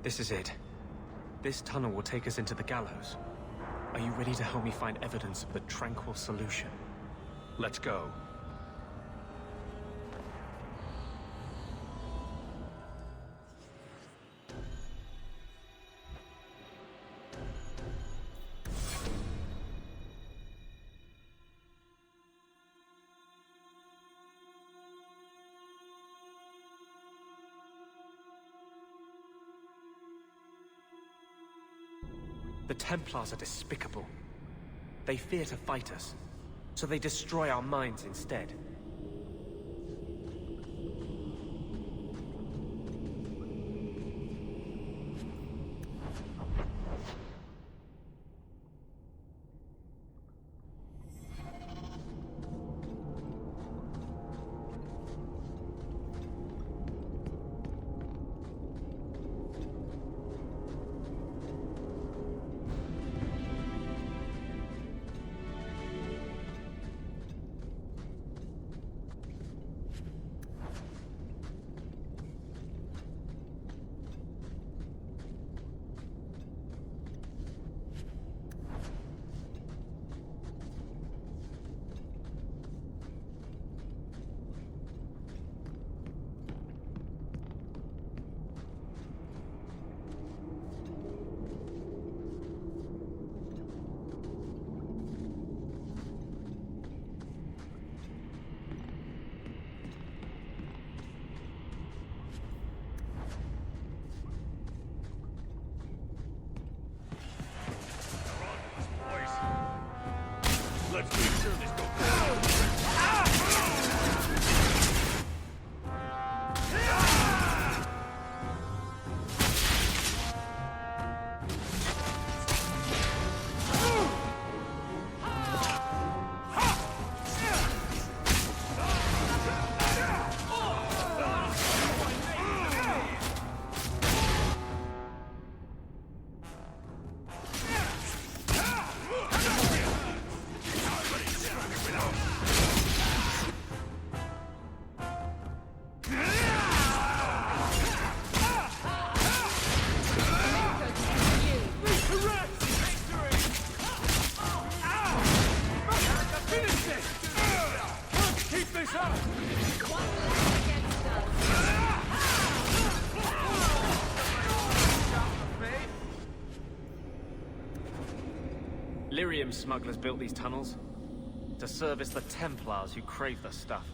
This is it. This tunnel will take us into the gallows. Are you ready to help me find evidence of the tranquil solution? Let's go. The Templars are despicable. They fear to fight us, so they destroy our minds instead. Let's make sure this don't go. Lyrium smugglers built these tunnels to service the Templars who crave the stuff.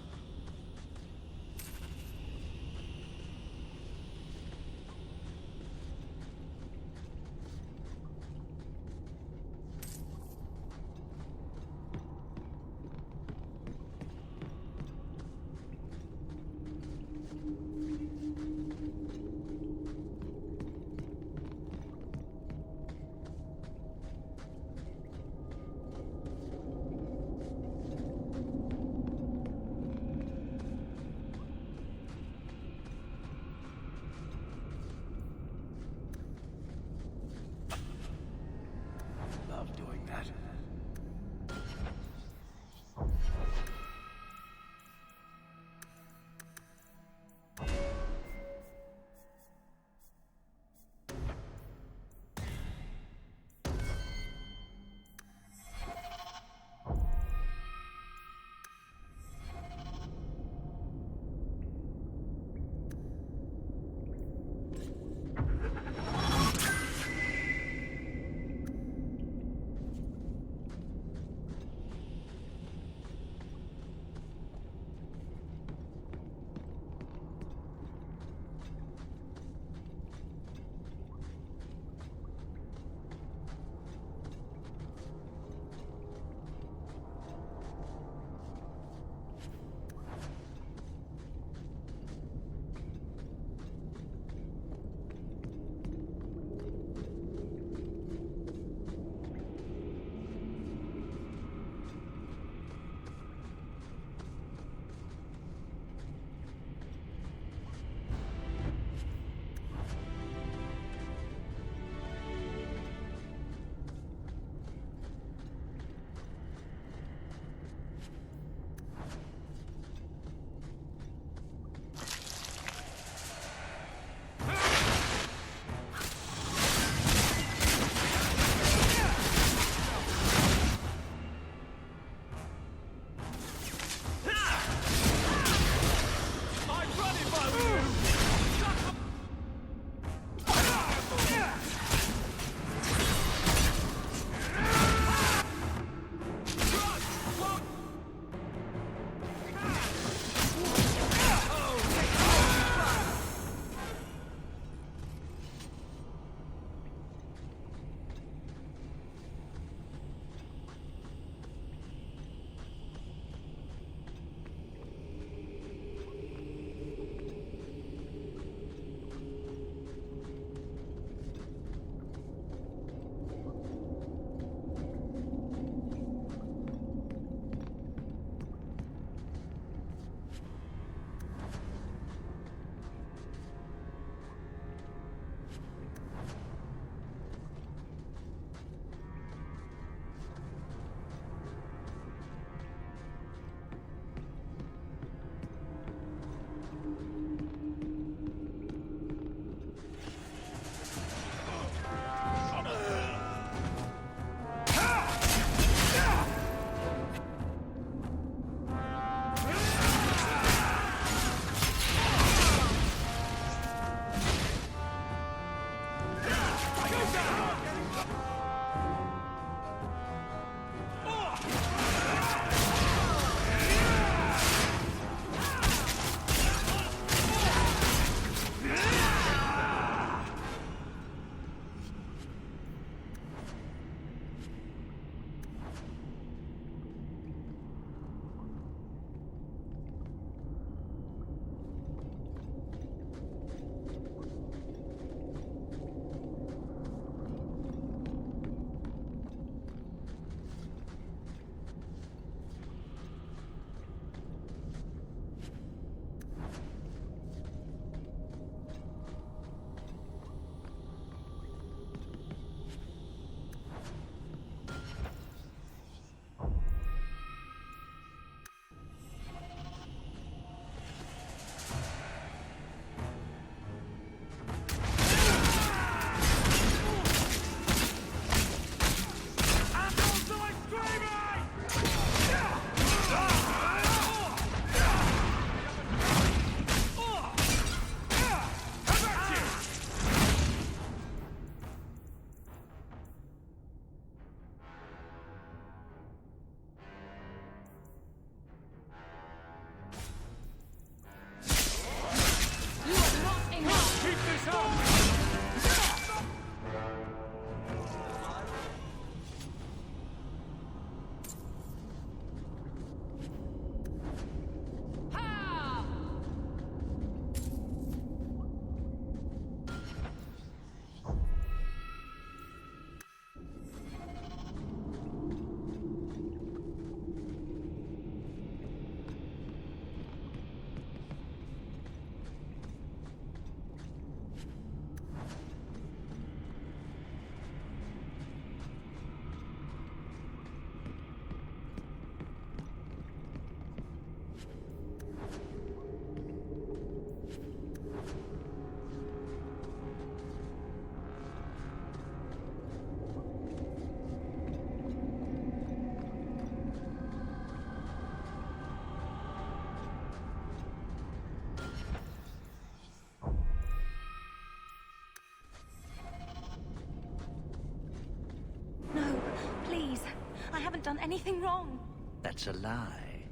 done anything wrong. That's a lie.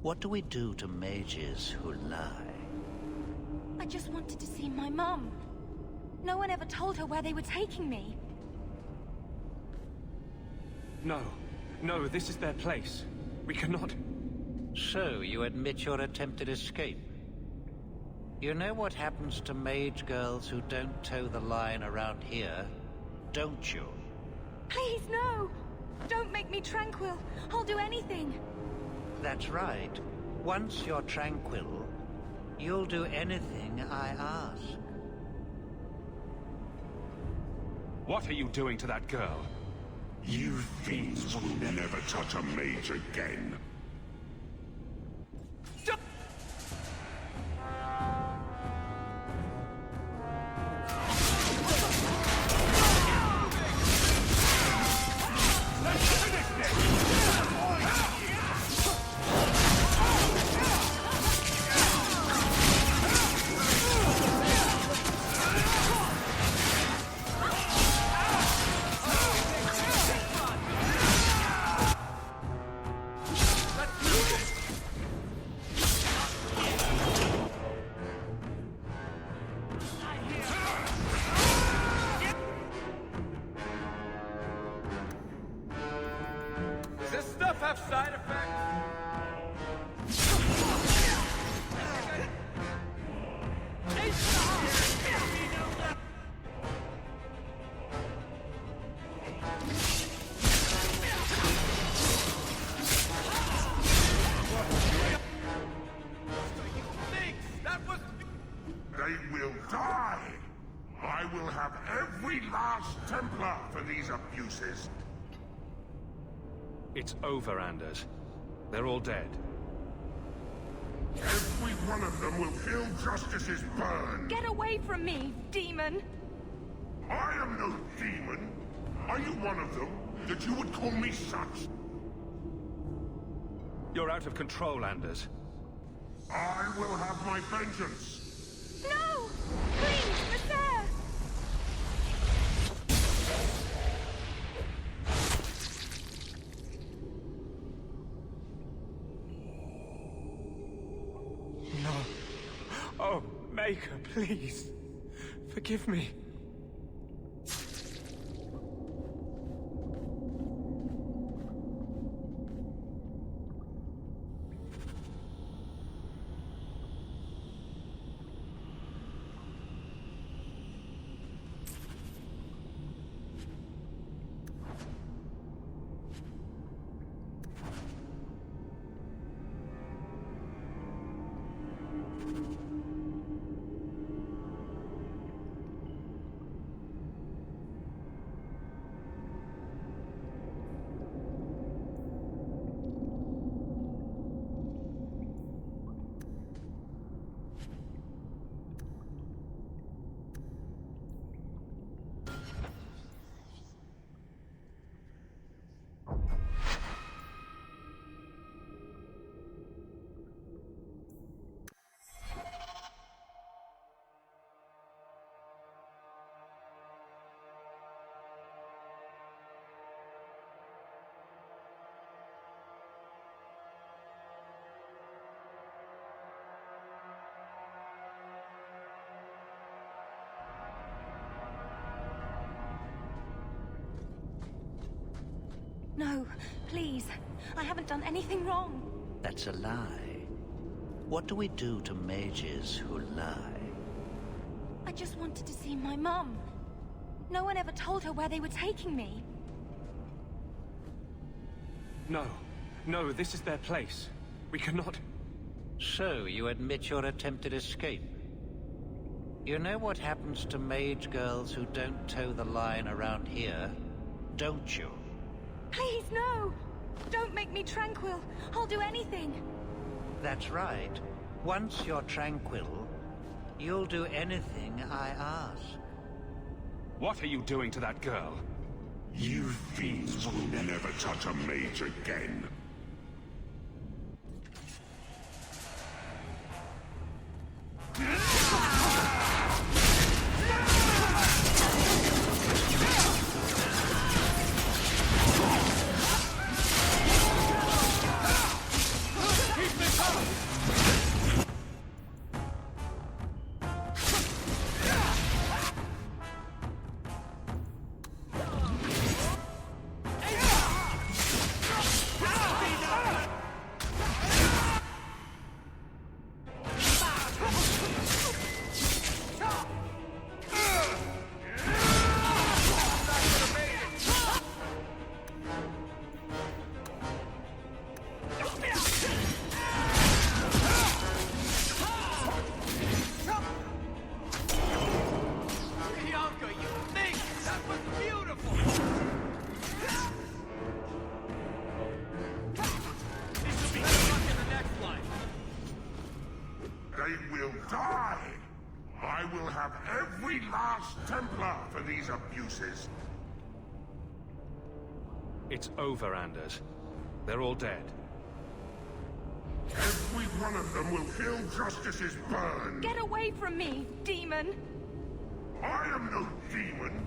What do we do to mages who lie? I just wanted to see my mum. No one ever told her where they were taking me. No. No, this is their place. We cannot... So, you admit your attempted escape? You know what happens to mage girls who don't toe the line around here, don't you? Please, no! Don't make me tranquil. I'll do anything. That's right. Once you're tranquil, you'll do anything I ask. What are you doing to that girl? You fiends will never touch a mage again. Does this stuff have side effects? They will die! I will have every last Templar for these abuses. It's over, Anders. They're all dead. Every one of them will feel justice's burn. Get away from me, demon! I am no demon. Are you one of them, that you would call me such? You're out of control, Anders. I will have my vengeance. No! Please, Sir! No. Oh, Maker, please. Forgive me. No, please. I haven't done anything wrong. That's a lie. What do we do to mages who lie? I just wanted to see my mum. No one ever told her where they were taking me. No. No, this is their place. We cannot... So, you admit your attempted escape? You know what happens to mage girls who don't toe the line around here, don't you? Please, no! Don't make me tranquil. I'll do anything. That's right. Once you're tranquil, you'll do anything I ask. What are you doing to that girl? You fiends will never touch a mage again. They will die! I will have every last Templar for these abuses. It's over, Anders. They're all dead. Every one of them will feel justice's burn. Get away from me, demon! I am no demon.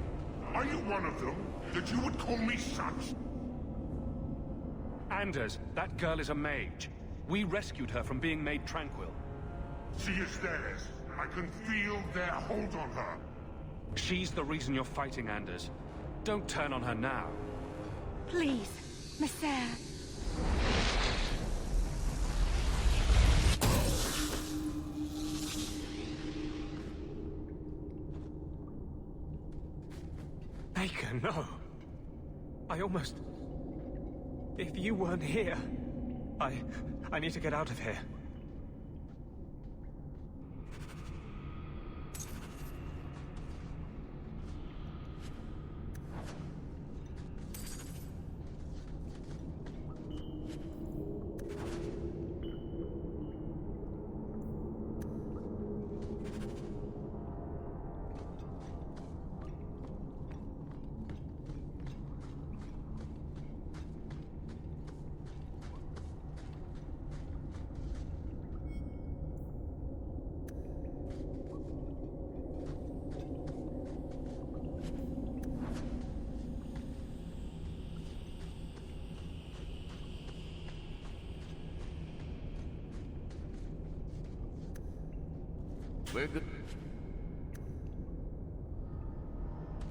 Are you one of them, that you would call me such? Anders, that girl is a mage. We rescued her from being made tranquil. She is theirs. I can feel their hold on her. She's the reason you're fighting, Anders. Don't turn on her now. Please, Merril. Baker, no. I almost... If you weren't here... I need to get out of here. We're good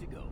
to go.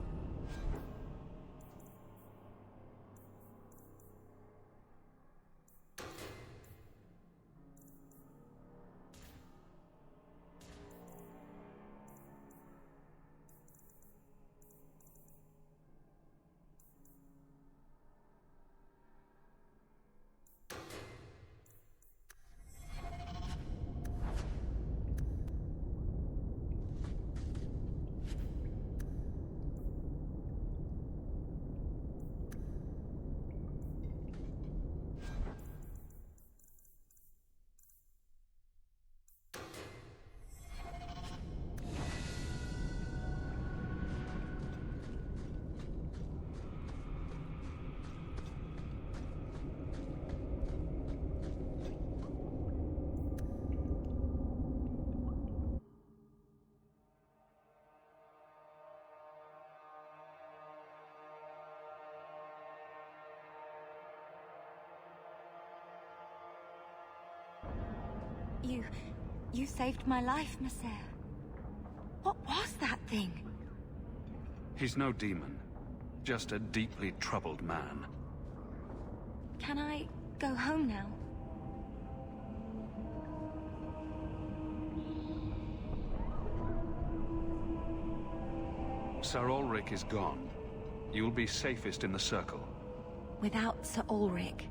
You saved my life, Merril. What was that thing? He's no demon. Just a deeply troubled man. Can I go home now? Sir Ulrich is gone. You'll be safest in the circle. Without Sir Ulrich.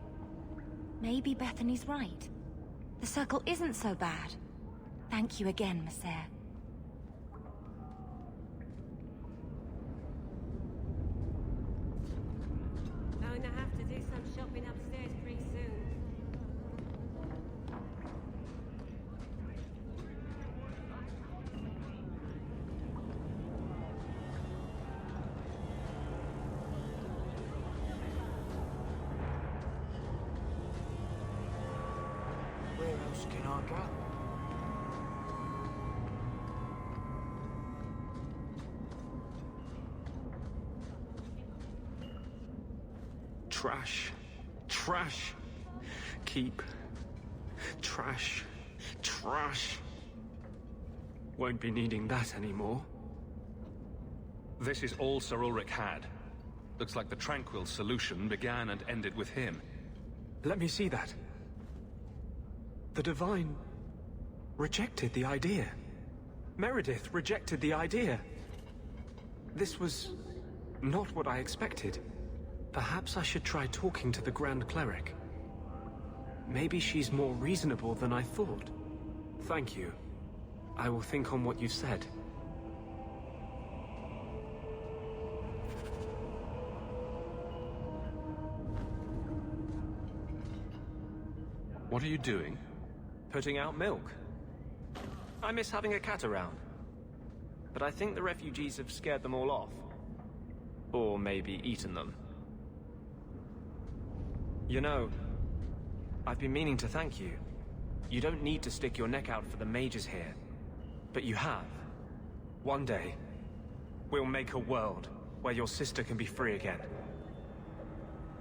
Maybe Bethany's right. The circle isn't so bad. Thank you again, Merril. Going to have to do some shopping upstairs pretty soon. Where else can I go? Trash. Trash. Keep. Trash. Trash. Won't be needing that anymore. This is all Sir Ulrich had. Looks like the Tranquil solution began and ended with him. Let me see that. The Divine rejected the idea. Meredith rejected the idea. This was not what I expected. Perhaps I should try talking to the Grand Cleric. Maybe she's more reasonable than I thought. Thank you. I will think on what you said. What are you doing? Putting out milk. I miss having a cat around. But I think the refugees have scared them all off. Or maybe eaten them. You know, I've been meaning to thank you. You don't need to stick your neck out for the mages here. But you have. One day, we'll make a world where your sister can be free again.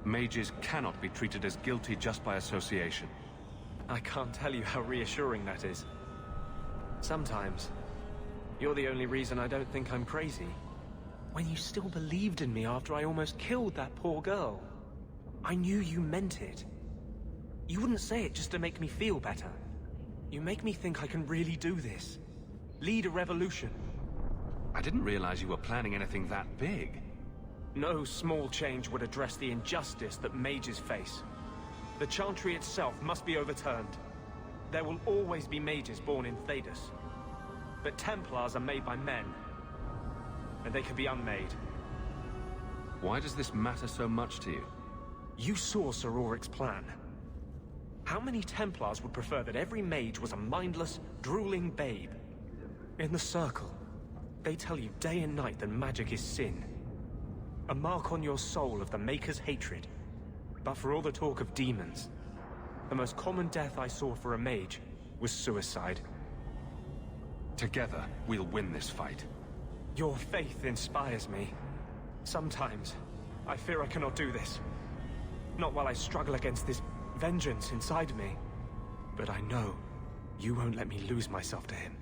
Mages cannot be treated as guilty just by association. I can't tell you how reassuring that is. Sometimes, you're the only reason I don't think I'm crazy. When you still believed in me after I almost killed that poor girl. I knew you meant it. You wouldn't say it just to make me feel better. You make me think I can really do this. Lead a revolution. I didn't realize you were planning anything that big. No small change would address the injustice that mages face. The Chantry itself must be overturned. There will always be mages born in Thedas. But Templars are made by men. And they can be unmade. Why does this matter so much to you? You saw Sir Auric's plan. How many Templars would prefer that every mage was a mindless, drooling babe? In the Circle, they tell you day and night that magic is sin. A mark on your soul of the Maker's hatred. But for all the talk of demons, the most common death I saw for a mage was suicide. Together, we'll win this fight. Your faith inspires me. Sometimes, I fear I cannot do this. Not while I struggle against this vengeance inside me. But I know you won't let me lose myself to him.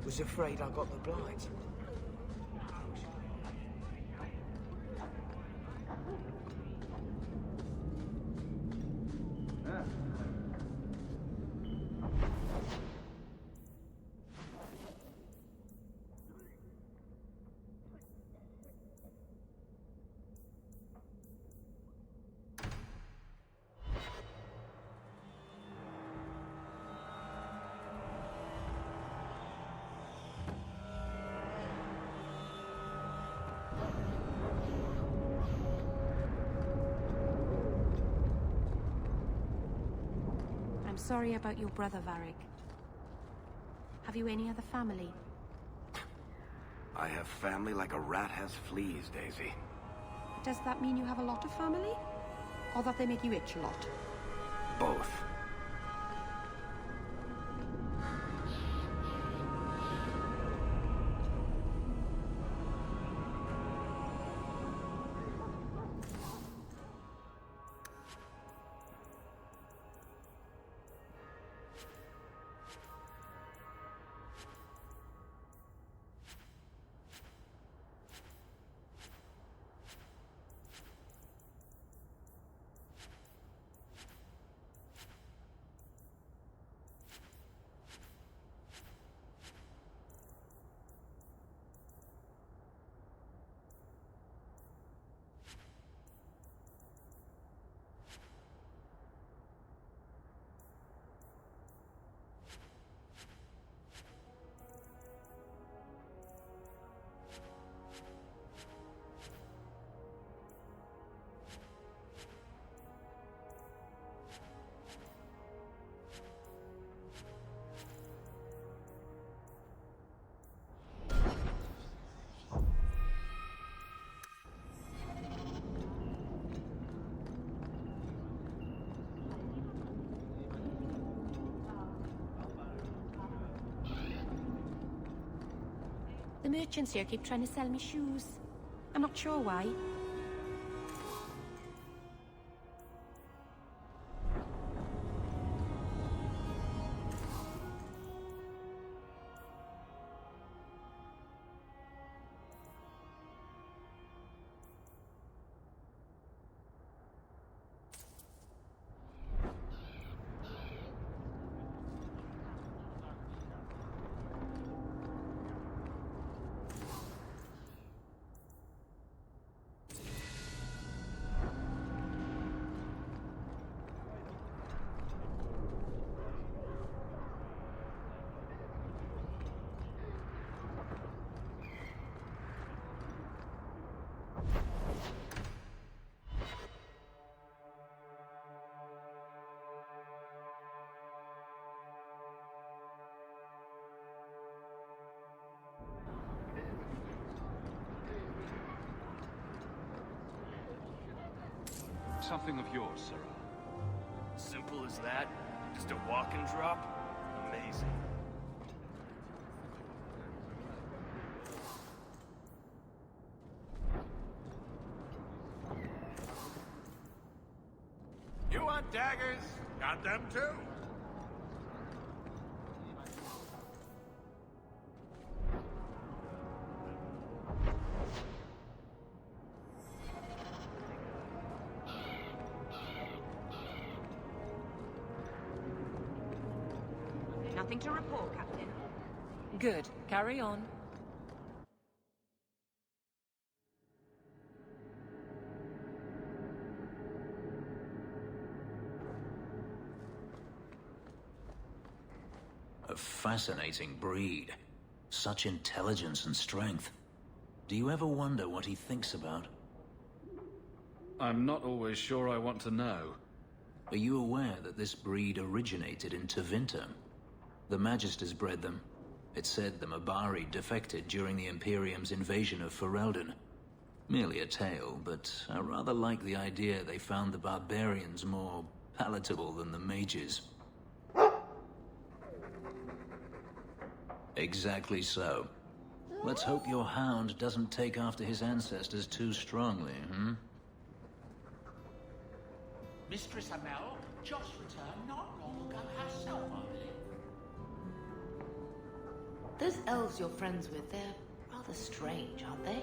Was afraid I got the blight. Sorry about your brother, Varric. Have you any other family? I have family like a rat has fleas, Daisy. Does that mean you have a lot of family? Or that they make you itch a lot? Both. The merchants here keep trying to sell me shoes. I'm not sure why. something of yours, Sarah? Simple as that? Just a walk and drop? Amazing. You want daggers? Got them too. Nothing to report, Captain. Good. Carry on. A fascinating breed. Such intelligence and strength. Do you ever wonder what he thinks about? I'm not always sure I want to know. Are you aware that this breed originated in Tevinter? The Magisters bred them. It said the Mabari defected during the Imperium's invasion of Ferelden. Merely a tale, but I rather like the idea they found the barbarians more palatable than the mages. Exactly so. Let's hope your hound doesn't take after his ancestors too strongly, hmm? Mistress Amel just returned not long ago herself, I believe. Those elves you're friends with, they're rather strange, aren't they?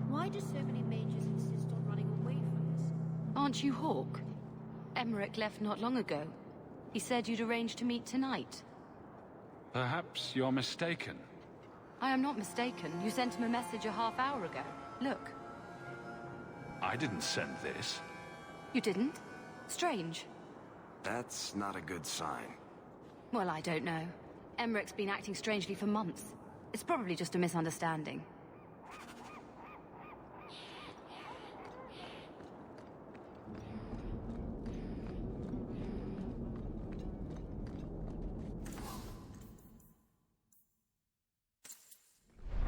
Why do so many mages insist on running away from us? Aren't you Hawke? Emmerich left not long ago. He said you'd arranged to meet tonight. Perhaps you're mistaken. I am not mistaken. You sent him a message a half hour ago. Look. I didn't send this. You didn't? Strange. That's not a good sign. Well, I don't know. Emmerich's been acting strangely for months. It's probably just a misunderstanding.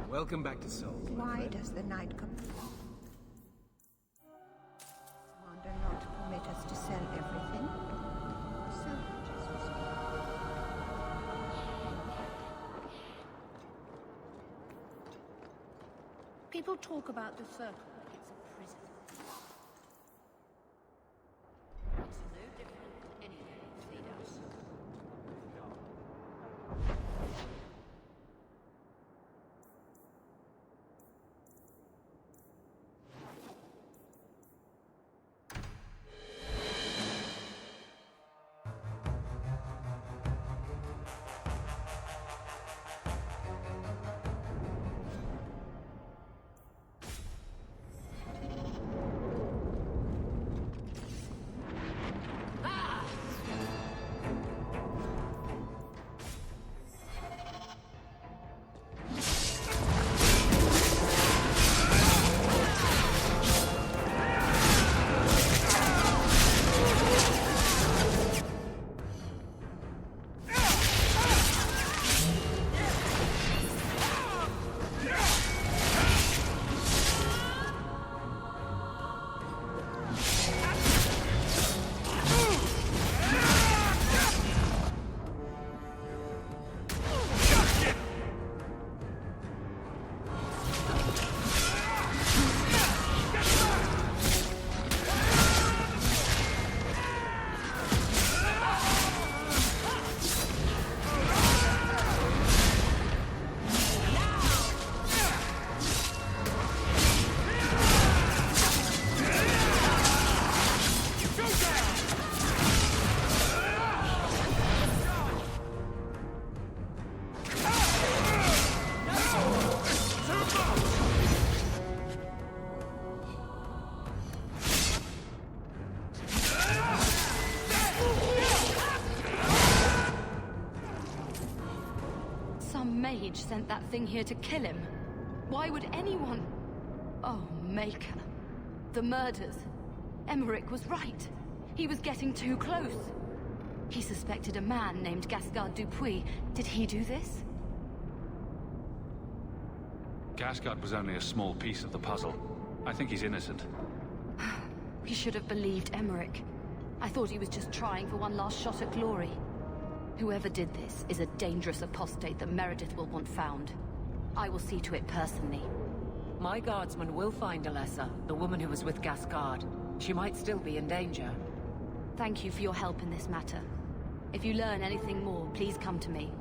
Welcome back to Seoul. Why does the night come? Commander not permit us to sell everything? People talk about the Circle like it's a prison. It's no different than any feed house. Mage sent that thing here to kill him. Why would anyone... Oh, Maker. The murders. Emmerich was right. He was getting too close. He suspected a man named Gascard Dupuis. Did he do this? Gascard was only a small piece of the puzzle. I think he's innocent. He should have believed Emmerich. I thought he was just trying for one last shot at glory. Whoever did this is a dangerous apostate that Meredith will want found. I will see to it personally. My guardsman will find Alessa, the woman who was with Gascard. She might still be in danger. Thank you for your help in this matter. If you learn anything more, please come to me.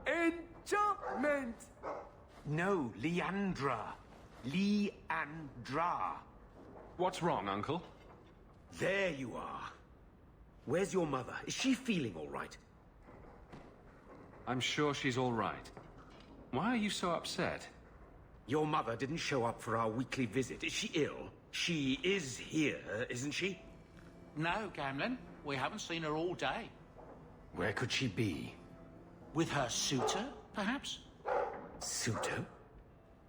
Enchantment! No, Leandra. Leandra. What's wrong, Uncle? There you are. Where's your mother? Is she feeling all right? I'm sure she's all right. Why are you so upset? Your mother didn't show up for our weekly visit. Is she ill? She is here, isn't she? No, Gamlin. We haven't seen her all day. Where could she be? With her suitor, perhaps? Suitor?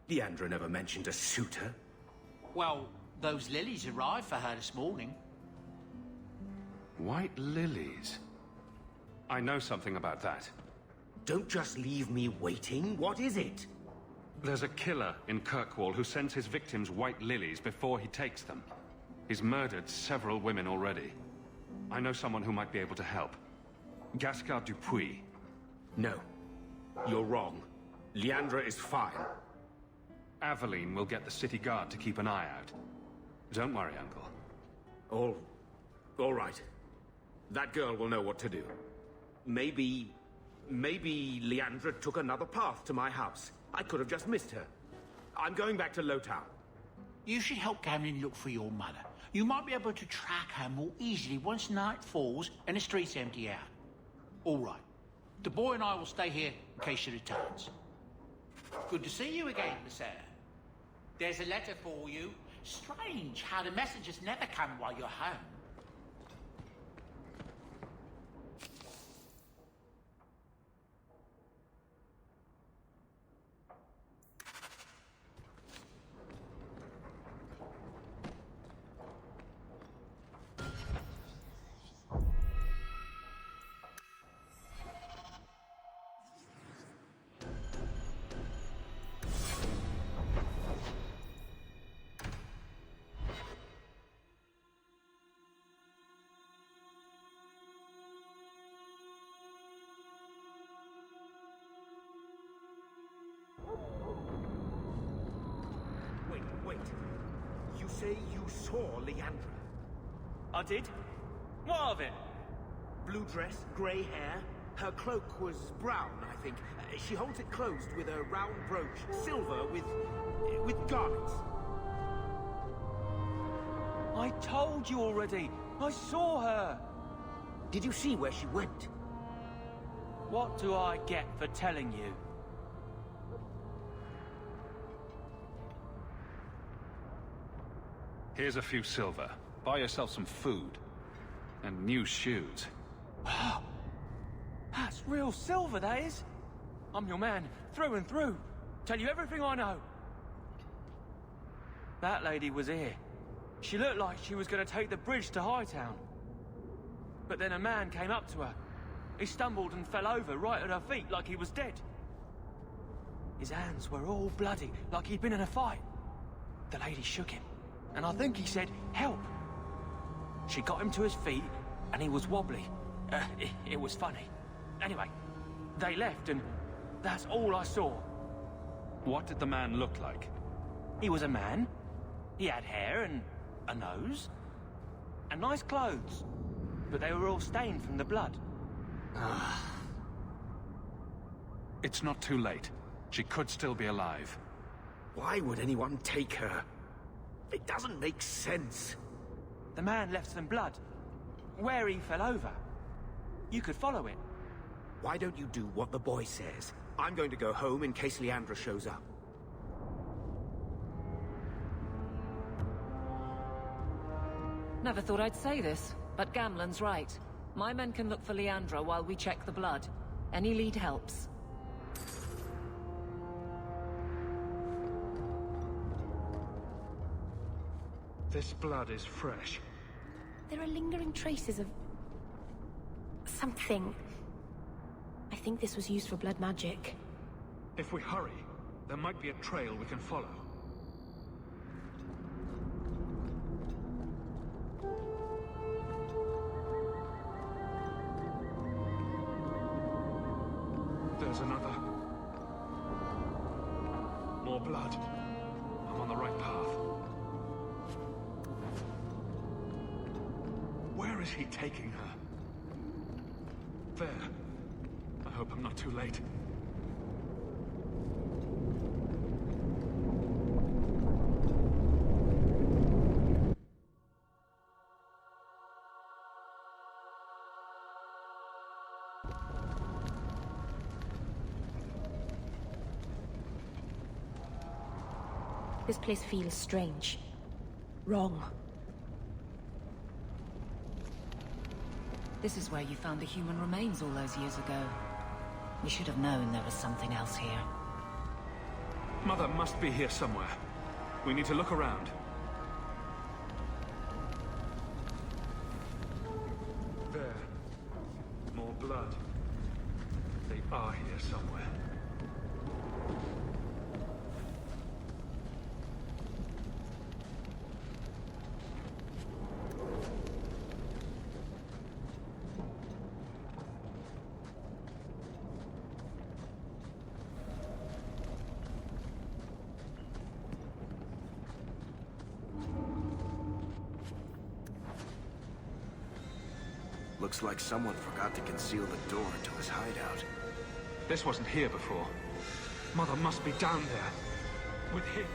Leandra never mentioned a suitor. Well, those lilies arrived for her this morning. White lilies? I know something about that. Don't just leave me waiting. What is it? There's a killer in Kirkwall who sends his victims white lilies before he takes them. He's murdered several women already. I know someone who might be able to help. Gascard Dupuis. No. You're wrong. Leandra is fine. Aveline will get the city guard to keep an eye out. Don't worry, Uncle. All right. That girl will know what to do. Maybe Leandra took another path to my house. I could have just missed her. I'm going back to Lowtown. You should help Gamlin look for your mother. You might be able to track her more easily once night falls and the streets empty out. All right. The boy and I will stay here in case she returns. Good to see you again, Miss Eyre. There's a letter for you. Strange how the messages never come while you're home. Wait. You say you saw Leandra? I did? What of it? Blue dress, grey hair. Her cloak was brown, I think. She holds it closed with a round brooch, silver with garnets. I told you already. I saw her. Did you see where she went? What do I get for telling you? Here's a few silver. Buy yourself some food. And new shoes. Wow. That's real silver, that is. I'm your man, through and through. Tell you everything I know. That lady was here. She looked like she was going to take the bridge to Hightown. But then a man came up to her. He stumbled and fell over right at her feet like he was dead. His hands were all bloody, like he'd been in a fight. The lady shook him, and I think he said, "Help." She got him to his feet, and he was wobbly. It was funny. Anyway, they left, and that's all I saw. What did the man look like? He was a man. He had hair and a nose. And nice clothes. But they were all stained from the blood. It's not too late. She could still be alive. Why would anyone take her? It doesn't make sense. The man left some blood. Where he fell over. You could follow it. Why don't you do what the boy says? I'm going to go home in case Leandra shows up. Never thought I'd say this, but Gamlen's right. My men can look for Leandra while we check the blood. Any lead helps. This blood is fresh. There are lingering traces of... something. I think this was used for blood magic. If we hurry, there might be a trail we can follow. There's another. More blood. I'm on the right path. Where is he taking her? There. I hope I'm not too late. This place feels strange. Wrong. This is where you found the human remains all those years ago. We should have known there was something else here. Mother must be here somewhere. We need to look around. There. More blood. They are here somewhere. Looks like someone forgot to conceal the door to his hideout. This wasn't here before. Mother must be down there. With him.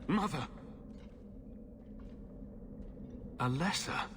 Mother! Alessa?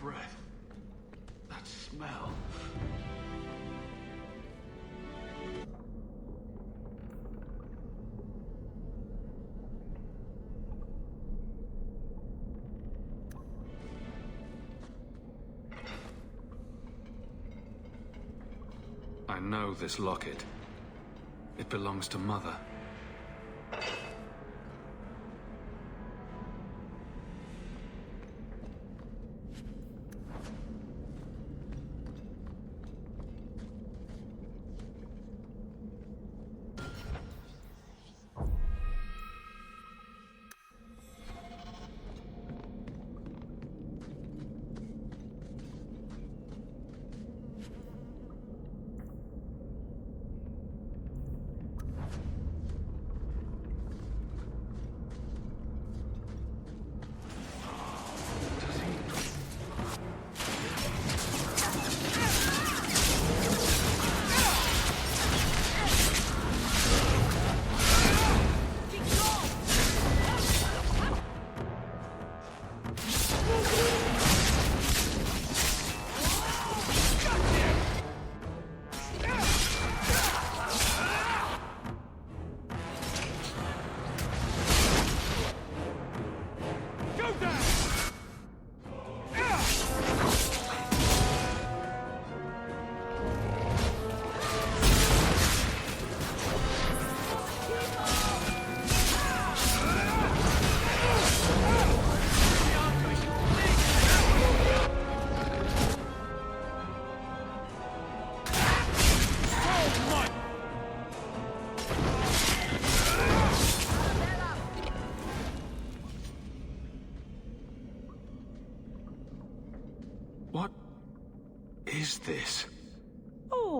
Breath. That smell. I know this locket. It belongs to Mother.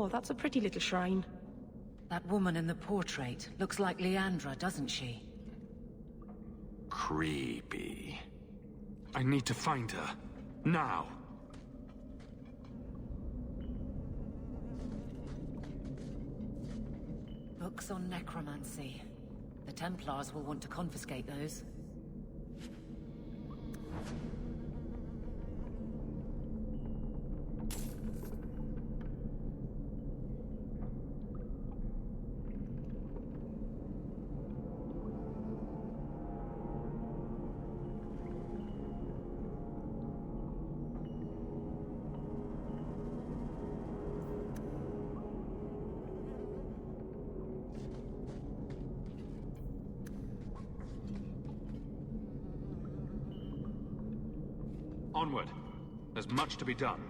Oh, that's a pretty little shrine. That woman in the portrait looks like Leandra, doesn't she? Creepy. I need to find her. Now! Books on necromancy. The Templars will want to confiscate those. Onward. There's much to be done.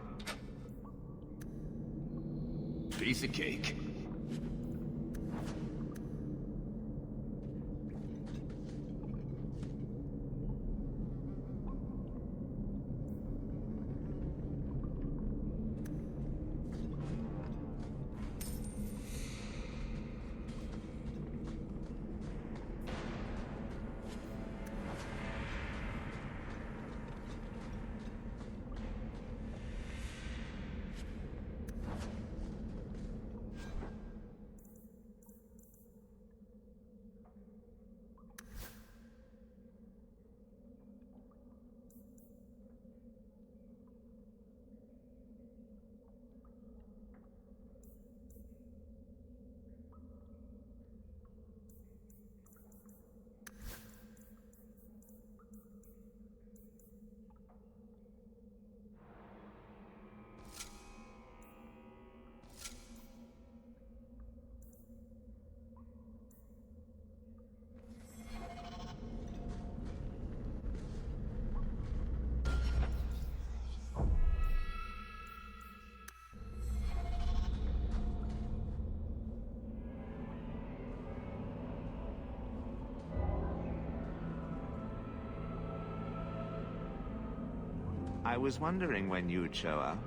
Piece of cake. I was wondering when you'd show up.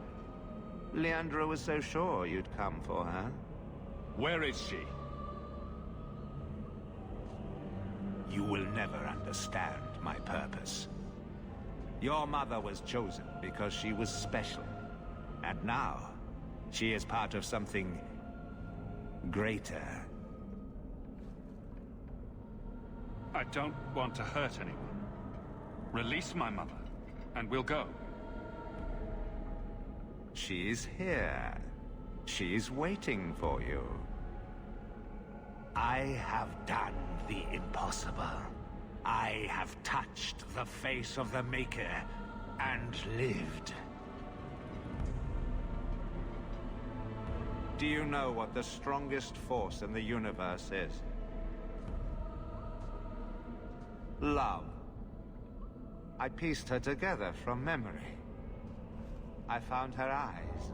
Leandra was so sure you'd come for her. Where is she? You will never understand my purpose. Your mother was chosen because she was special. And now, she is part of something greater. I don't want to hurt anyone. Release my mother, and we'll go. She's here. She's waiting for you. I have done the impossible. I have touched the face of the Maker and lived. Do you know what the strongest force in the universe is? Love. I pieced her together from memory. I found her eyes,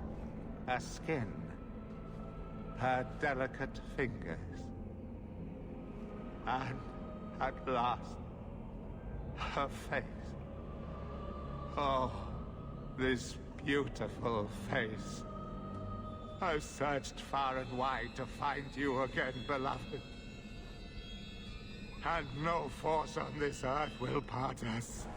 her skin, her delicate fingers. And at last, her face. Oh, this beautiful face. I've searched far and wide to find you again, beloved. And no force on this earth will part us.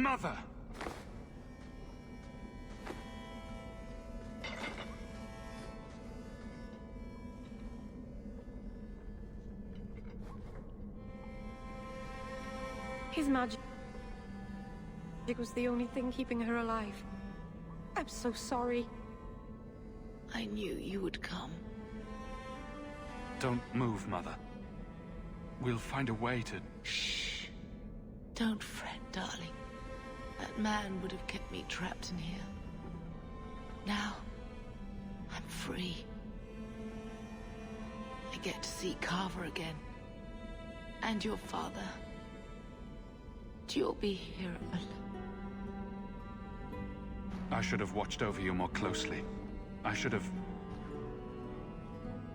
Mother! His magic was the only thing keeping her alive. I'm so sorry. I knew you would come. Don't move, Mother. We'll find a way to... Shh. Don't fret, darling. That man would have kept me trapped in here. Now, I'm free. I get to see Carver again. And your father. You'll be here alone. I should have watched over you more closely. I should have...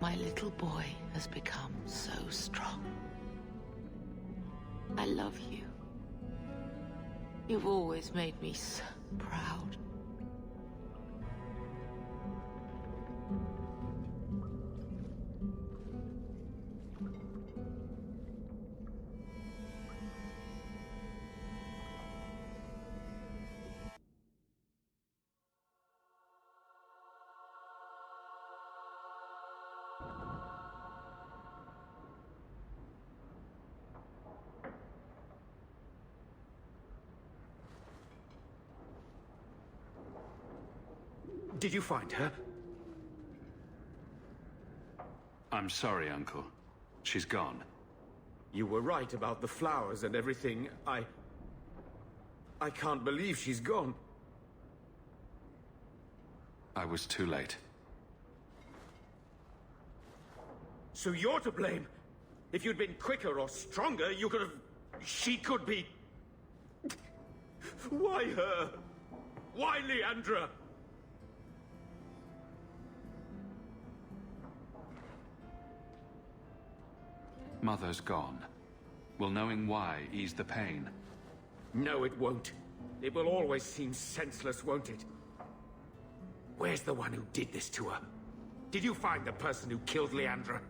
My little boy has become so strong. I love you. You've always made me so proud. Did you find her? I'm sorry, Uncle. She's gone. You were right about the flowers and everything. I can't believe she's gone. I was too late. So you're to blame. If you'd been quicker or stronger, you could have... She could be... Why her? Why Leandra? Mother's gone. Will knowing why ease the pain? No, it won't. It will always seem senseless, won't it? Where's the one who did this to her? Did you find the person who killed Leandra?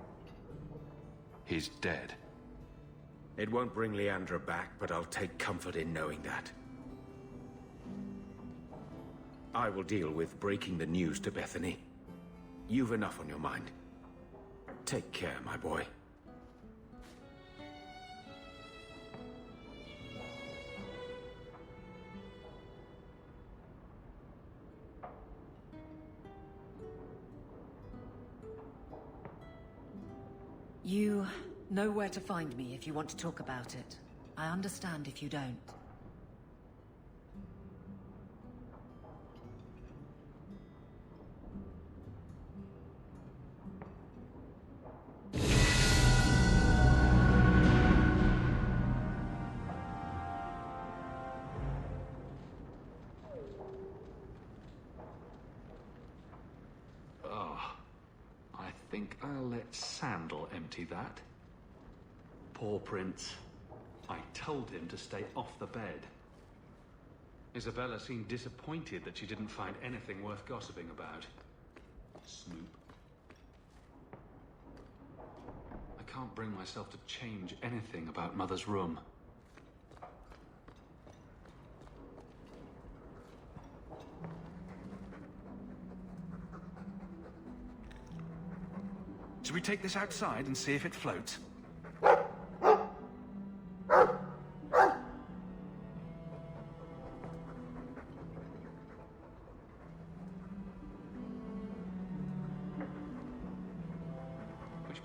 He's dead. It won't bring Leandra back, but I'll take comfort in knowing that. I will deal with breaking the news to Bethany. You've enough on your mind. Take care, my boy. You know where to find me if you want to talk about it. I understand if you don't. I think I'll let Sandal empty that. Poor Prince. I told him to stay off the bed. Isabella seemed disappointed that she didn't find anything worth gossiping about. Snoop. I can't bring myself to change anything about Mother's room. Should we take this outside and see if it floats? Wish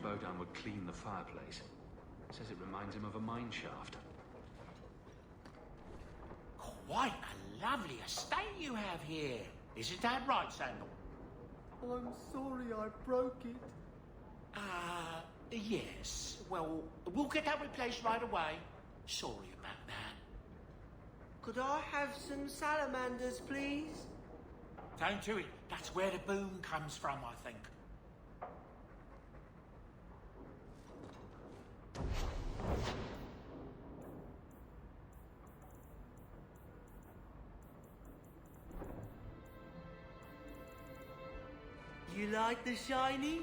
Bodan would clean the fireplace. Says it reminds him of a mine shaft. Quite a lovely estate you have here. Isn't that right, Sandal? I'm sorry I broke it. Yes. Well, we'll get that replaced right away. Sorry about that. Could I have some salamanders, please? Don't do it. That's where the boom comes from, I think. You like the shiny?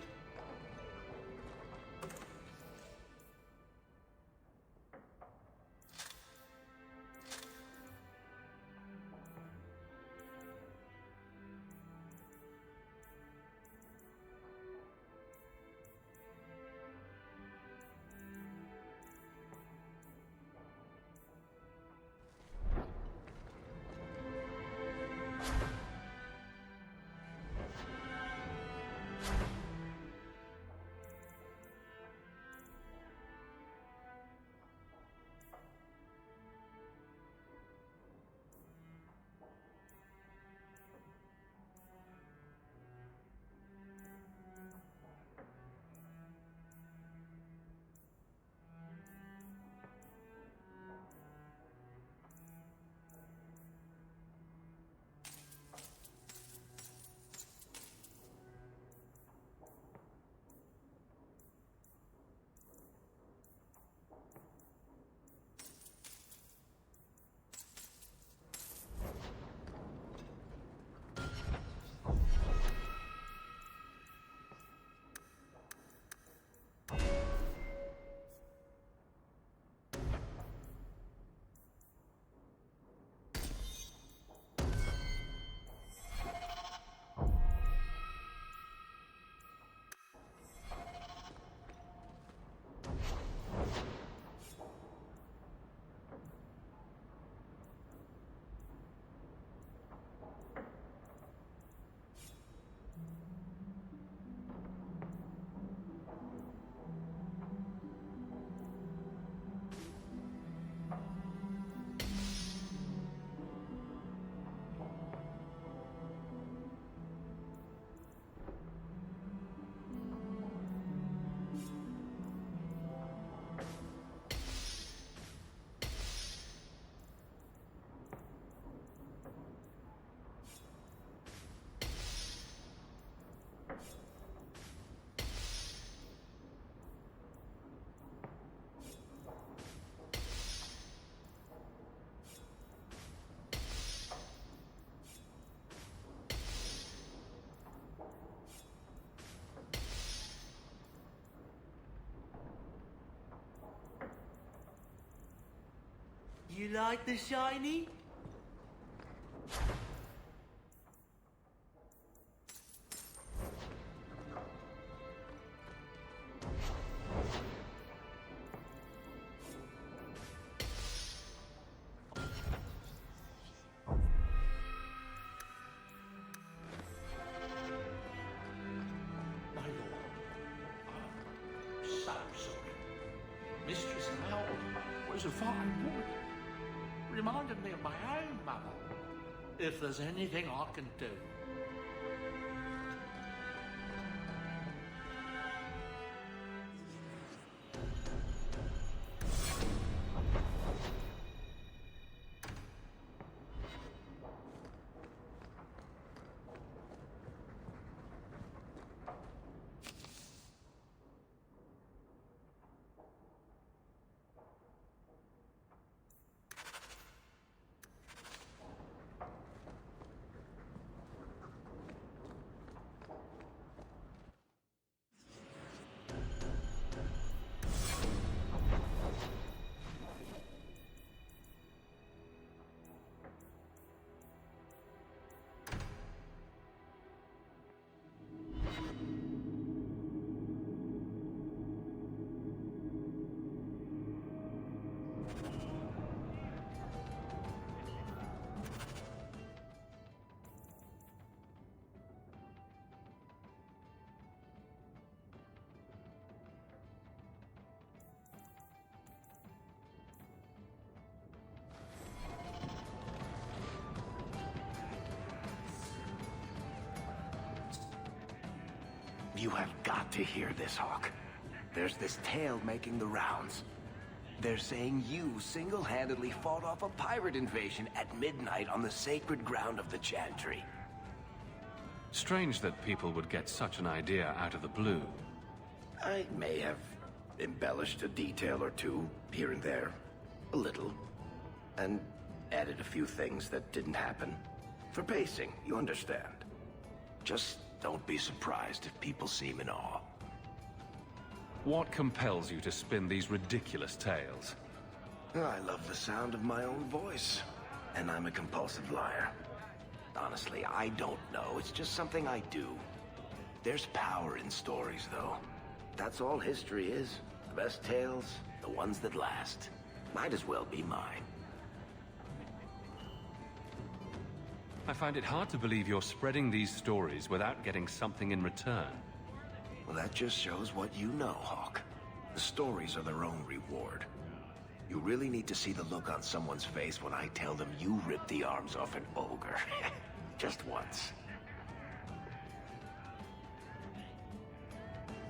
You like the shiny? My lord, I'm so sorry. Mistress Howard was a fine woman. Reminded me of my own mother. If there's anything I can do. You have got to hear this, Hawke. There's this tale making the rounds. They're saying you single-handedly fought off a pirate invasion at midnight on the sacred ground of the Chantry. Strange that people would get such an idea out of the blue. I may have embellished a detail or two, here and there. A little. And added a few things that didn't happen. For pacing, you understand. Just don't be surprised if people seem in awe. What compels you to spin these ridiculous tales? I love the sound of my own voice. And I'm a compulsive liar. Honestly, I don't know. It's just something I do. There's power in stories, though. That's all history is. The best tales, the ones that last. Might as well be mine. I find it hard to believe you're spreading these stories without getting something in return. Well, that just shows what you know, Hawke. The stories are their own reward. You really need to see the look on someone's face when I tell them you ripped the arms off an ogre. Just once.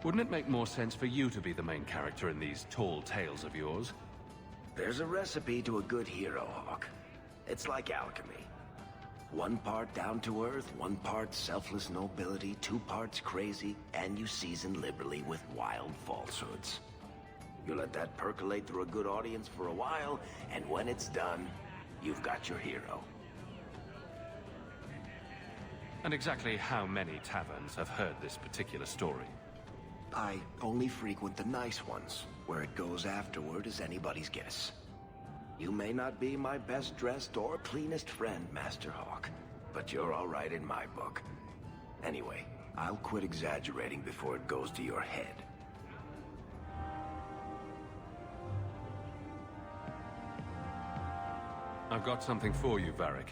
Wouldn't it make more sense for you to be the main character in these tall tales of yours? There's a recipe to a good hero, Hawke. It's like alchemy. 1 part down to earth, 1 part selfless nobility, 2 parts crazy, and you season liberally with wild falsehoods. You let that percolate through a good audience for a while, and when it's done, you've got your hero. And exactly how many taverns have heard this particular story? I only frequent the nice ones. Where it goes afterward is anybody's guess. You may not be my best dressed or cleanest friend, Master Hawke, but you're all right in my book. Anyway, I'll quit exaggerating before it goes to your head. I've got something for you, Varric.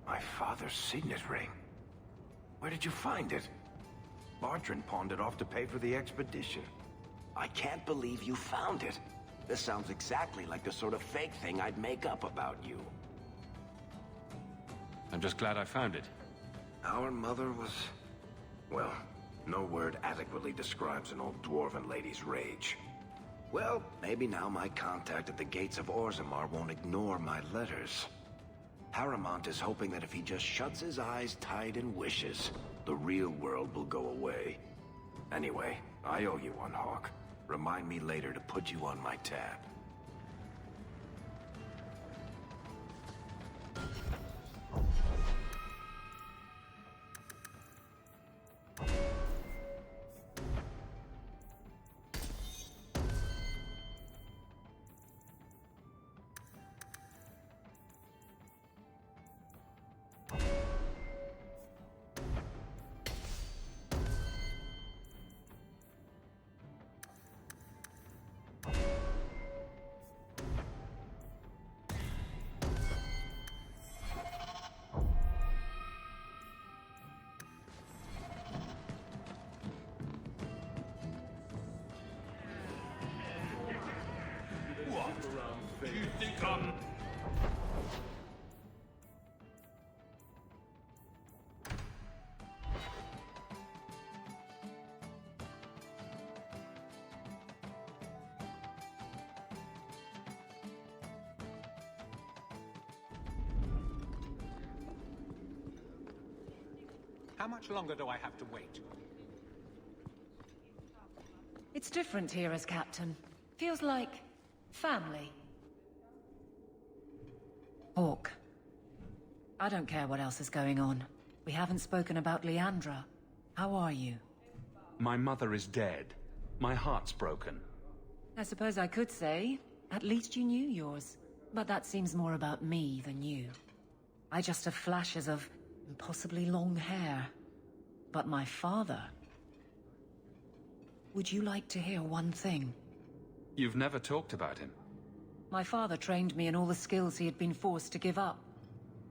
My father's signet ring. Where did you find it? Bartrand pawned it off to pay for the expedition. I can't believe you found it. This sounds exactly like the sort of fake thing I'd make up about you. I'm just glad I found it. Our mother was... well, no word adequately describes an old dwarven lady's rage. Well, maybe now my contact at the gates of Orzammar won't ignore my letters. Harrimont is hoping that if he just shuts his eyes tight and wishes, the real world will go away. Anyway, I owe you one, Hawke. Remind me later to put you on my tab. How much longer do I have to wait? It's different here as captain. Feels like family. Hawke. I don't care what else is going on. We haven't spoken about Leandra. How are you? My mother is dead. My heart's broken. I suppose I could say, at least you knew yours. But that seems more about me than you. I just have flashes of impossibly long hair. But my father... Would you like to hear one thing? You've never talked about him. My father trained me in all the skills he had been forced to give up.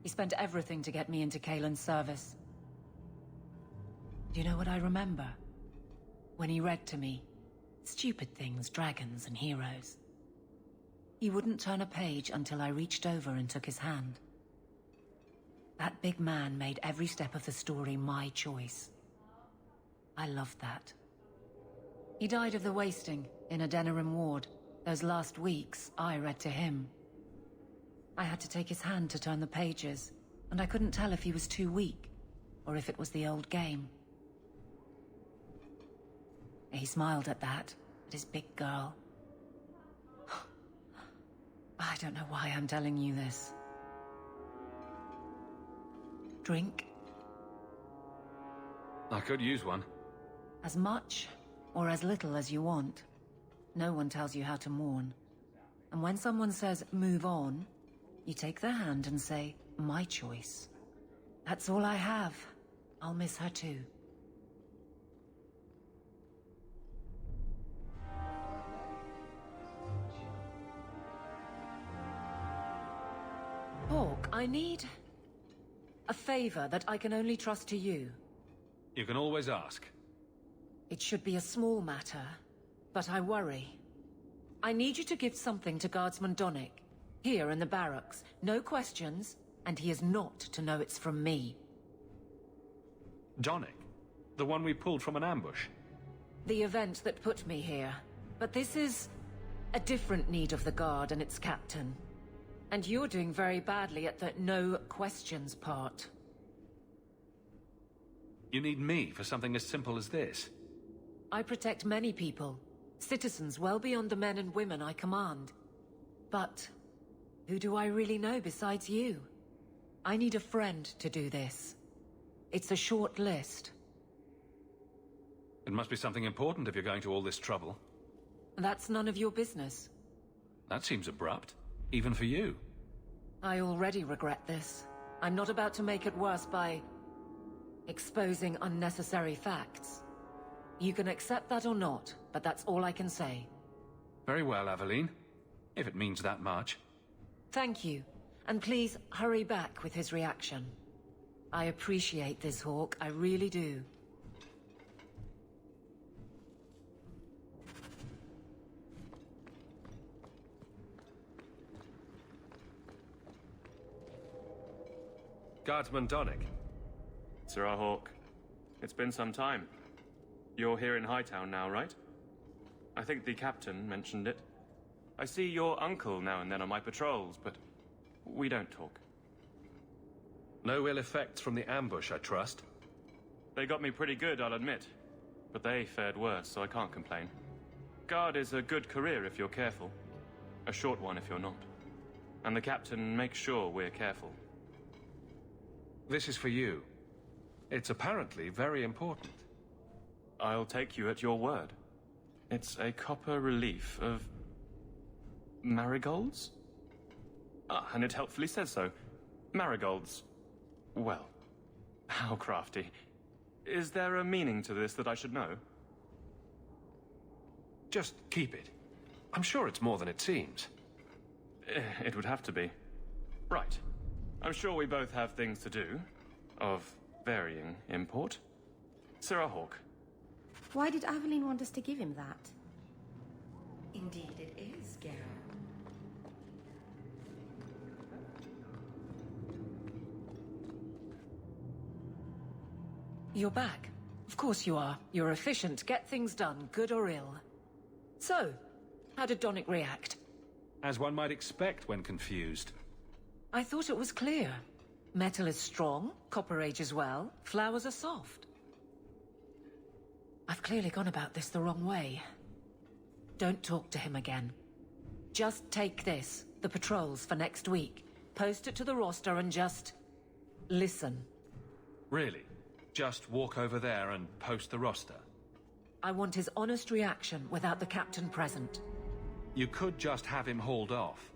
He spent everything to get me into Kaelin's service. Do you know what I remember? When he read to me. Stupid things, dragons and heroes. He wouldn't turn a page until I reached over and took his hand. That big man made every step of the story my choice. I loved that. He died of the wasting in a Denerim ward. Those last weeks, I read to him. I had to take his hand to turn the pages, and I couldn't tell if he was too weak, or if it was the old game. He smiled at that, at his big girl. I don't know why I'm telling you this. Drink? I could use one. As much or as little as you want. No one tells you how to mourn. And when someone says, move on, you take their hand and say, my choice. That's all I have. I'll miss her too. Hawke, I need a favor that I can only trust to you. You can always ask. It should be a small matter, but I worry. I need you to give something to Guardsman Donnic, here in the barracks. No questions, and he is not to know it's from me. Donnic? The one we pulled from an ambush? The event that put me here. But this is a different need of the Guard and its captain. And you're doing very badly at the no questions part. You need me for something as simple as this? I protect many people. Citizens well beyond the men and women I command. But who do I really know besides you? I need a friend to do this. It's a short list. It must be something important if you're going to all this trouble. That's none of your business. That seems abrupt, even for you. I already regret this. I'm not about to make it worse by exposing unnecessary facts. You can accept that or not, but that's all I can say. Very well, Aveline. If it means that much. Thank you. And please, hurry back with his reaction. I appreciate this, Hawke. I really do. Guardsman Donnic. Sir Hawke, it's been some time. You're here in Hightown now, right? I think the captain mentioned it. I see your uncle now and then on my patrols, but we don't talk. No ill effects from the ambush, I trust? They got me pretty good, I'll admit. But they fared worse, so I can't complain. Guard is a good career if you're careful. A short one if you're not. And the captain makes sure we're careful. This is for you. It's apparently very important. I'll take you at your word. It's a copper relief of... marigolds? Ah, and it helpfully says so. Marigolds. Well, how crafty. Is there a meaning to this that I should know? Just keep it. I'm sure it's more than it seems. It would have to be. Right. I'm sure we both have things to do. Of varying import. Sir Hawke. Why did Aveline want us to give him that? Indeed it is, Geralt. You're back. Of course you are. You're efficient. Get things done, good or ill. So, how did Donnic react? As one might expect when confused. I thought it was clear. Metal is strong, copper ages well, flowers are soft. I've clearly gone about this the wrong way. Don't talk to him again. Just take this, the patrols for next week. Post it to the roster and just... listen. Really? Just walk over there and post the roster? I want his honest reaction without the captain present. You could just have him hauled off.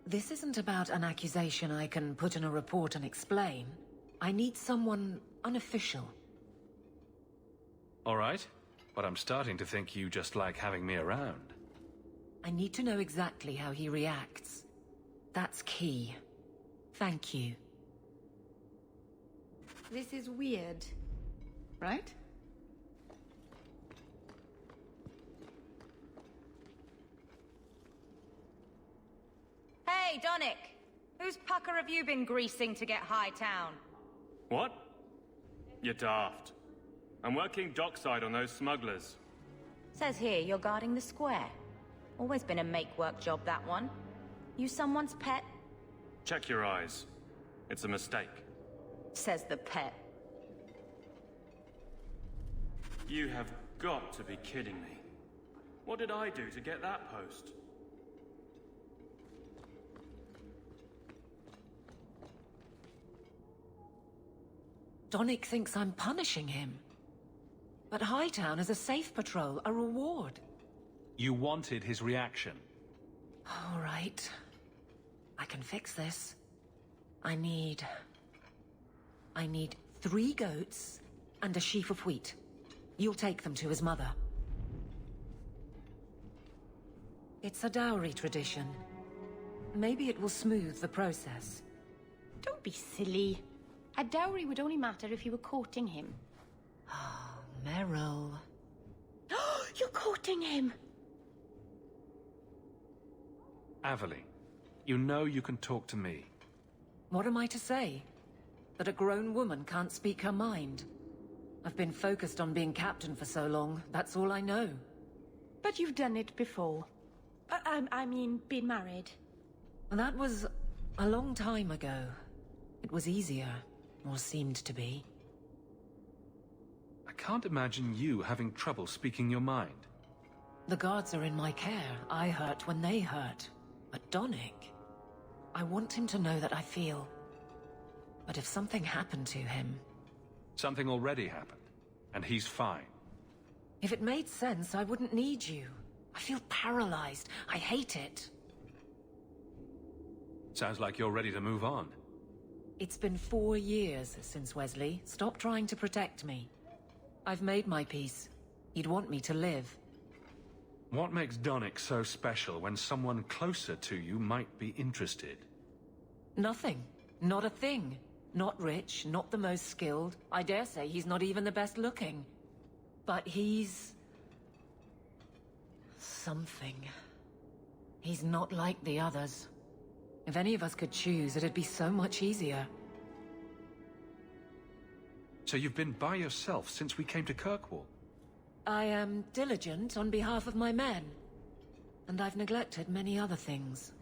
This isn't about an accusation I can put in a report and explain. I need someone unofficial. All right, but I'm starting to think you just like having me around. I need to know exactly how he reacts. That's key. Thank you. This is weird, right? Hey, Donnick! Whose pucker have you been greasing to get Hightown? What? You're daft. I'm working dockside on those smugglers. Says here you're guarding the square. Always been a make-work job, that one. You someone's pet? Check your eyes. It's a mistake. Says the pet. You have got to be kidding me. What did I do to get that post? Donnick thinks I'm punishing him. But Hightown is a safe patrol, a reward. You wanted his reaction. All right. I can fix this. I need 3 goats and a sheaf of wheat. You'll take them to his mother. It's a dowry tradition. Maybe it will smooth the process. Don't be silly. A dowry would only matter if you were courting him. Oh, Merril. You're courting him! Aveline, you know you can talk to me. What am I to say? That a grown woman can't speak her mind? I've been focused on being captain for so long, that's all I know. But you've done it before. I mean, been married. That was a long time ago. It was easier, or seemed to be. I can't imagine you having trouble speaking your mind. The guards are in my care. I hurt when they hurt. But Donnick, I want him to know that I feel. But if something happened to him... Something already happened, and he's fine. If it made sense, I wouldn't need you. I feel paralyzed. I hate it. Sounds like you're ready to move on. It's been 4 years since Wesley. Stop trying to protect me. I've made my peace. He'd want me to live. What makes Donnick so special when someone closer to you might be interested? Nothing. Not a thing. Not rich, not the most skilled. I dare say he's not even the best looking. But he's... something. He's not like the others. If any of us could choose, it'd be so much easier. So you've been by yourself since we came to Kirkwall? I am diligent on behalf of my men. And I've neglected many other things.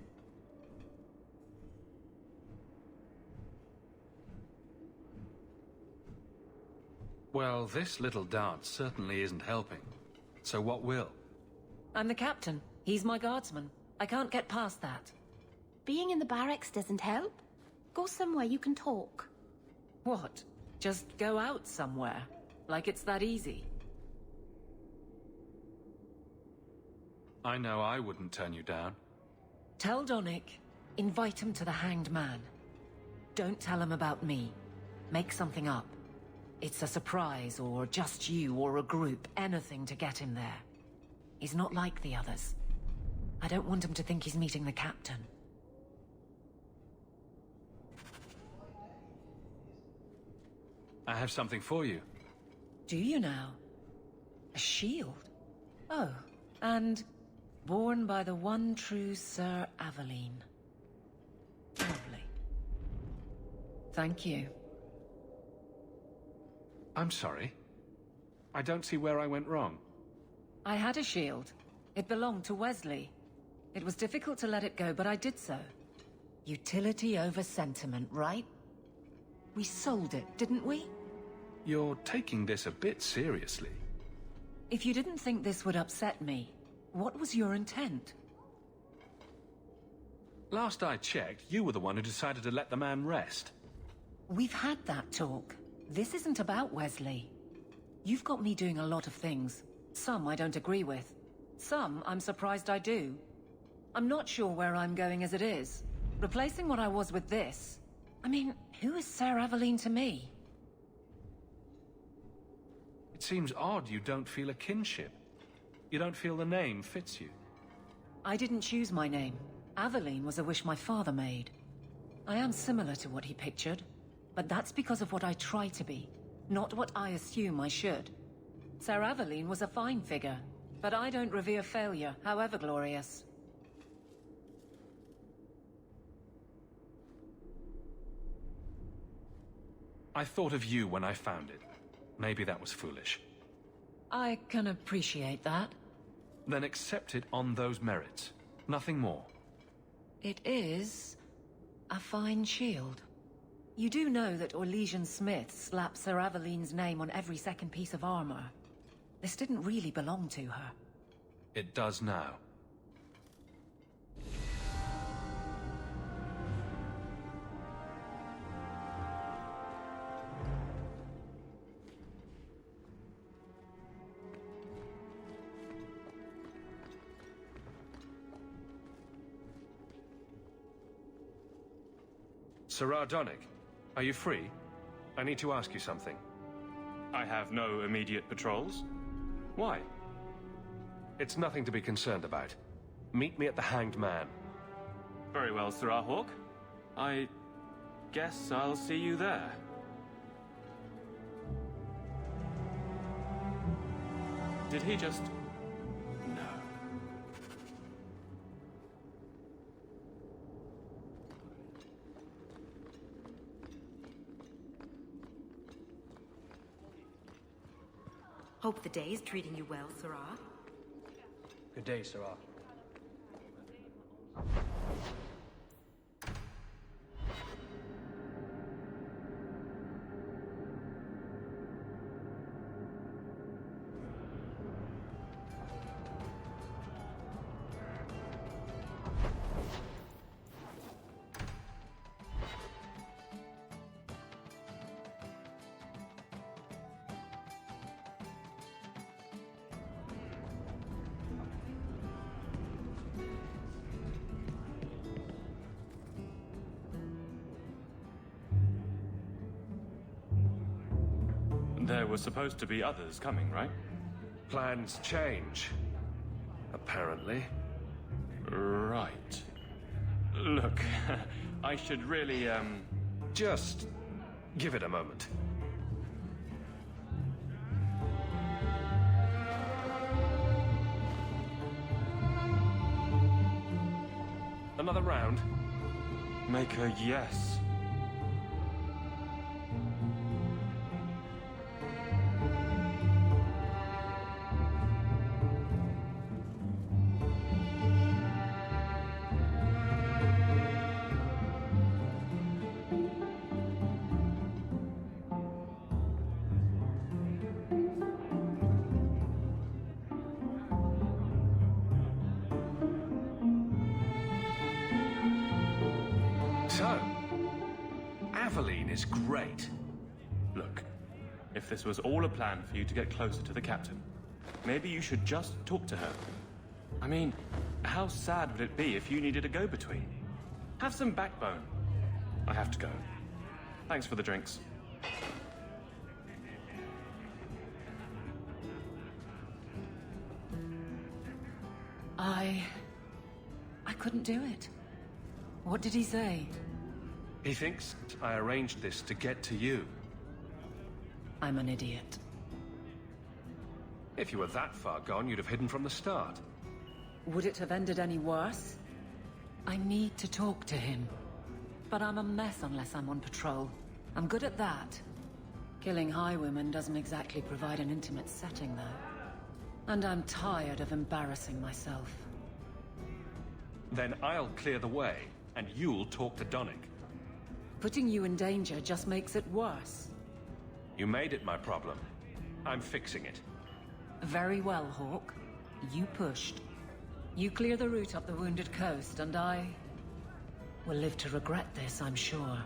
Well, this little dance certainly isn't helping. So what will? I'm the captain. He's my guardsman. I can't get past that. Being in the barracks doesn't help. Go somewhere you can talk. What? Just go out somewhere? Like it's that easy? I know I wouldn't turn you down. Tell Donnick, invite him to the Hanged Man. Don't tell him about me. Make something up. It's a surprise, or just you, or a group, anything to get him there. He's not like the others. I don't want him to think he's meeting the captain. I have something for you. Do you now? A shield? Oh, and born by the one true Sir Aveline. Lovely. Thank you. I'm sorry. I don't see where I went wrong. I had a shield. It belonged to Wesley. It was difficult to let it go, but I did so. Utility over sentiment, right? We sold it, didn't we? You're taking this a bit seriously. If you didn't think this would upset me, what was your intent? Last I checked, you were the one who decided to let the man rest. We've had that talk. This isn't about Wesley. You've got me doing a lot of things. Some I don't agree with. Some I'm surprised I do. I'm not sure where I'm going as it is. Replacing what I was with this... I mean, who is Sir Aveline to me? It seems odd you don't feel a kinship. You don't feel the name fits you. I didn't choose my name. Aveline was a wish my father made. I am similar to what he pictured, but that's because of what I try to be, not what I assume I should. Sir Aveline was a fine figure, but I don't revere failure, however glorious. I thought of you when I found it. Maybe that was foolish. I can appreciate that. Then accept it on those merits. Nothing more. It is... a fine shield. You do know that Orlesian Smith slapped Sir Aveline's name on every second piece of armor. This didn't really belong to her. It does now. Sir Ardonic, are you free? I need to ask you something. I have no immediate patrols. Why? It's nothing to be concerned about. Meet me at the Hanged Man. Very well, Sir Hawke. I guess I'll see you there. Did he just... No. Hope the day is treating you well, Sirrah. Good day, Sirrah. There were supposed to be others coming, right? Plans change. Apparently. Right. Look, I should really, Just... give it a moment. Another round? Make a yes. So, Aveline is great. Look, if this was all a plan for you to get closer to the captain, maybe you should just talk to her. I mean, how sad would it be if you needed a go-between? Have some backbone. I have to go. Thanks for the drinks. I couldn't do it. What did he say? He thinks I arranged this to get to you. I'm an idiot. If you were that far gone, you'd have hidden from the start. Would it have ended any worse? I need to talk to him. But I'm a mess unless I'm on patrol. I'm good at that. Killing highwaymen doesn't exactly provide an intimate setting, though. And I'm tired of embarrassing myself. Then I'll clear the way, and you'll talk to Donnick. Putting you in danger just makes it worse. You made it my problem. I'm fixing it. Very well, Hawke. You pushed. You clear the route up the Wounded Coast, and I will live to regret this, I'm sure.